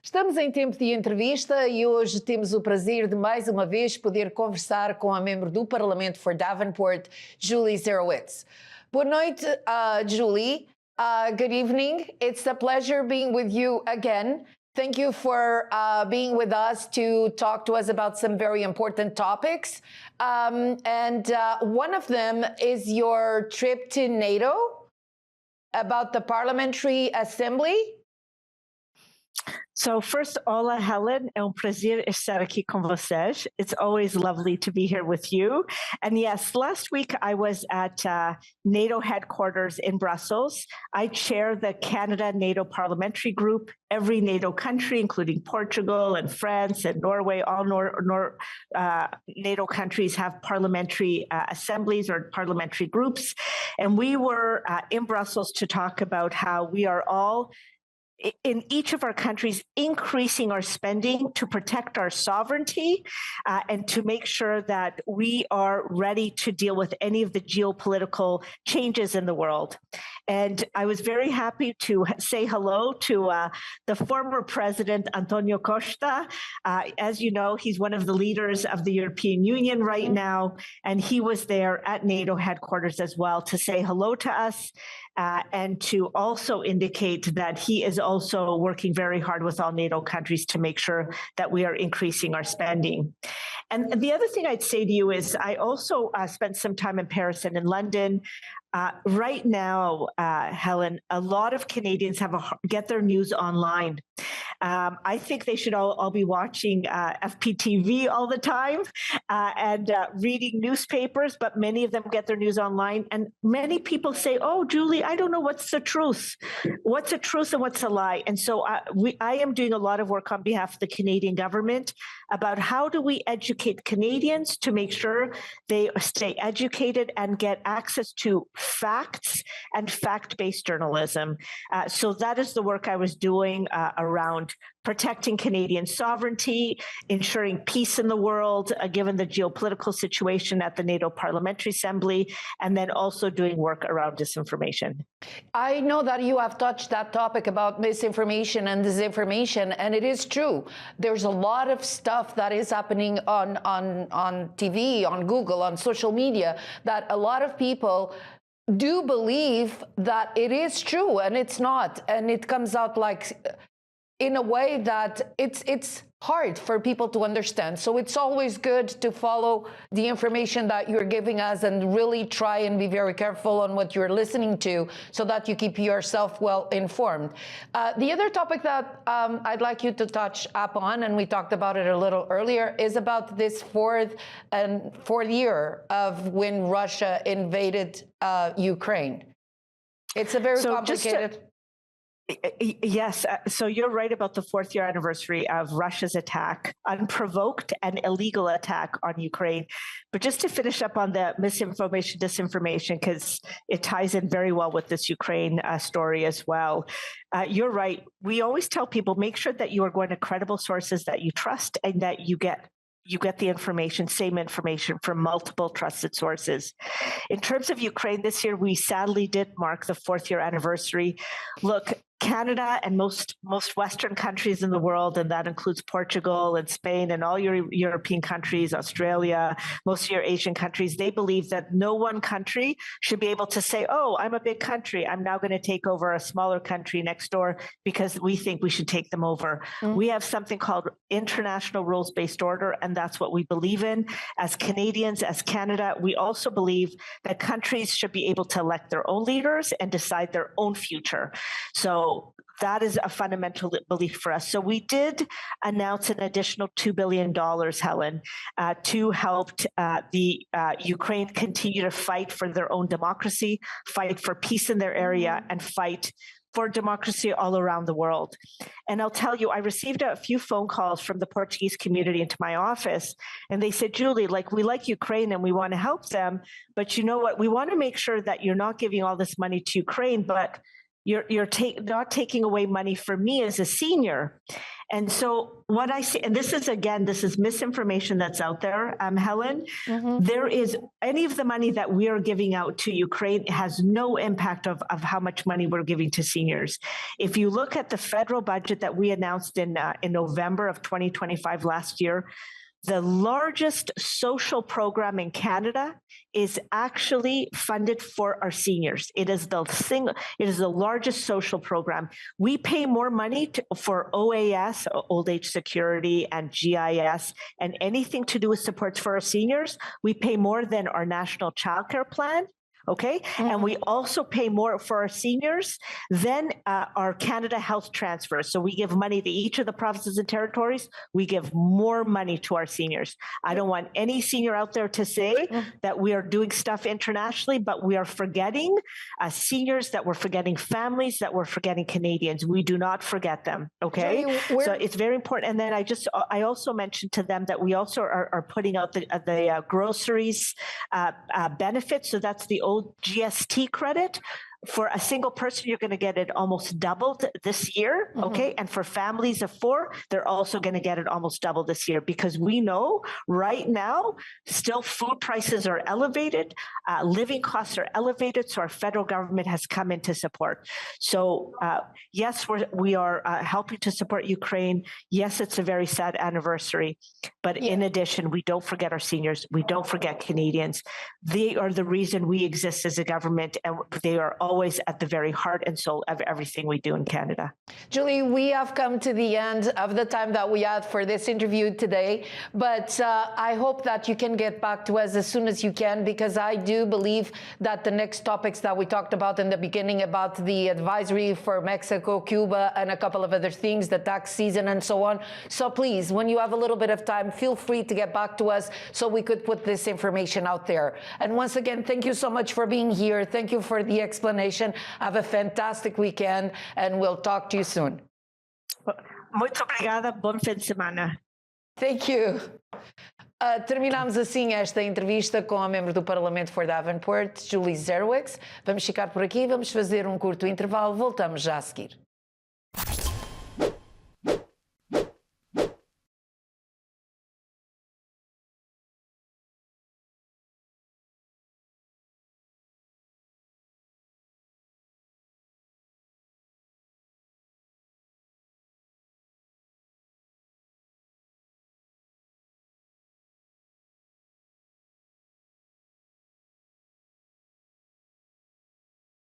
Estamos em tempo de entrevista e hoje temos o prazer de mais uma vez poder conversar com a membro do Parlamento for Davenport, Julie Dzerowicz. Boa noite, Julie. Good evening. It's a pleasure being with you again. Thank you for being with us to talk to us about some very important topics. One of them is your trip to NATO, about the Parliamentary Assembly. So first, hola, Helen. É prazer estar aqui com vocês. It's always lovely to be here with you. And yes, last week I was at NATO headquarters in Brussels. I chair the Canada-NATO Parliamentary Group. Every NATO country, including Portugal and France and Norway, all NATO countries have parliamentary assemblies or parliamentary groups. And we were in Brussels to talk about how we are all in each of our countries, increasing our spending to protect our sovereignty and to make sure that we are ready to deal with any of the geopolitical changes in the world. And I was very happy to say hello to the former president, Antonio Costa. As you know, he's one of the leaders of the European Union right now, and he was there at NATO headquarters as well to say hello to us and to also indicate that he is also working very hard with all NATO countries to make sure that we are increasing our spending. And the other thing I'd say to you is I also spent some time in Paris and in London. Right now, Helen, a lot of Canadians get their news online. I think they should all be watching FPTV all the time and reading newspapers, but many of them get their news online. And many people say, oh, Julie, I don't know what's the truth. What's the truth and what's a lie? And so I am doing a lot of work on behalf of the Canadian government about how do we educate Canadians to make sure they stay educated and get access to facts and fact-based journalism. So that is the work I was doing around protecting Canadian sovereignty, ensuring peace in the world, given the geopolitical situation at the NATO Parliamentary Assembly, and then also doing work around disinformation. I know that you have touched that topic about misinformation and disinformation, and it is true. There's a lot of stuff that is happening on TV, on Google, on social media, that a lot of people do believe that it is true, and it's not. And it comes out like in a way that it's hard for people to understand. So it's always good to follow the information that you're giving us and really try and be very careful on what you're listening to so that you keep yourself well informed. The other topic that I'd like you to touch upon, and we talked about it a little earlier, is about this fourth year of when Russia invaded Ukraine. It's a very complicated... Yes, so you're right about the fourth year anniversary of Russia's attack, unprovoked and illegal attack on Ukraine. But just to finish up on the misinformation, disinformation, because it ties in very well with this Ukraine story as well. You're right. We always tell people, make sure that you are going to credible sources that you trust and that you get the information, same information from multiple trusted sources. In terms of Ukraine this year, we sadly did mark the fourth year anniversary. Look, Canada and most Western countries in the world, and that includes Portugal and Spain and all your European countries, Australia, most of your Asian countries, they believe that no one country should be able to say, oh, I'm a big country, I'm now going to take over a smaller country next door because we think we should take them over. Mm-hmm. We have something called international rules-based order, and that's what we believe in. As Canadians, as Canada, we also believe that countries should be able to elect their own leaders and decide their own future. So that is a fundamental belief for us. So we did announce an additional $2 billion, Helen, to help the Ukraine continue to fight for their own democracy, fight for peace in their area, and fight for democracy all around the world. And I'll tell you, I received a few phone calls from the Portuguese community into my office, and they said, Julie, we like Ukraine and we want to help them, but you know what? We want to make sure that you're not giving all this money to Ukraine, but you're not taking away money from me as a senior. And so what I see, and this is misinformation that's out there, Helen. There is any of the money that we are giving out to Ukraine has no impact of how much money we're giving to seniors. If you look at the federal budget that we announced in November of 2025 last year, the largest social program in Canada is actually funded for our seniors. It is the largest social program. We pay more money for OAS, old age security, and GIS, and anything to do with supports for our seniors. We pay more than our national childcare plan. Okay. And we also pay more for our seniors than our Canada Health transfers. So we give money to each of the provinces and territories. We give more money to our seniors. I don't want any senior out there to say that we are doing stuff internationally, but we are forgetting seniors, that we're forgetting families, that we're forgetting Canadians. We do not forget them. Okay. So it's very important. And then I also mentioned to them that we also are putting out the groceries benefits. So that's the old GST credit. For a single person, you're going to get it almost doubled this year, okay? And for families of 4, they're also going to get it almost double this year, because we know right now still food prices are elevated, living costs are elevated, so our federal government has come in to support. So yes, we are helping to support Ukraine. Yes, it's a very sad anniversary, but in addition, we don't forget our seniors. We don't forget Canadians. They are the reason we exist as a government, and they are always at the very heart and soul of everything we do in Canada. Julie, we have come to the end of the time that we had for this interview today, but I hope that you can get back to us as soon as you can, because I do believe that the next topics that we talked about in the beginning, about the advisory for Mexico, Cuba, and a couple of other things, the tax season and so on. So please, when you have a little bit of time, feel free to get back to us so we could put this information out there. And once again, thank you so much for being here. Thank you for the explanation. Have a fantastic weekend, and we'll talk to you soon. Muito obrigada. Bom fim de semana. Thank you. Terminamos assim esta entrevista com a membro do Parlamento for Davenport, Julie Dzerowicz. Vamos ficar por aqui, vamos fazer um curto intervalo. Voltamos já a seguir.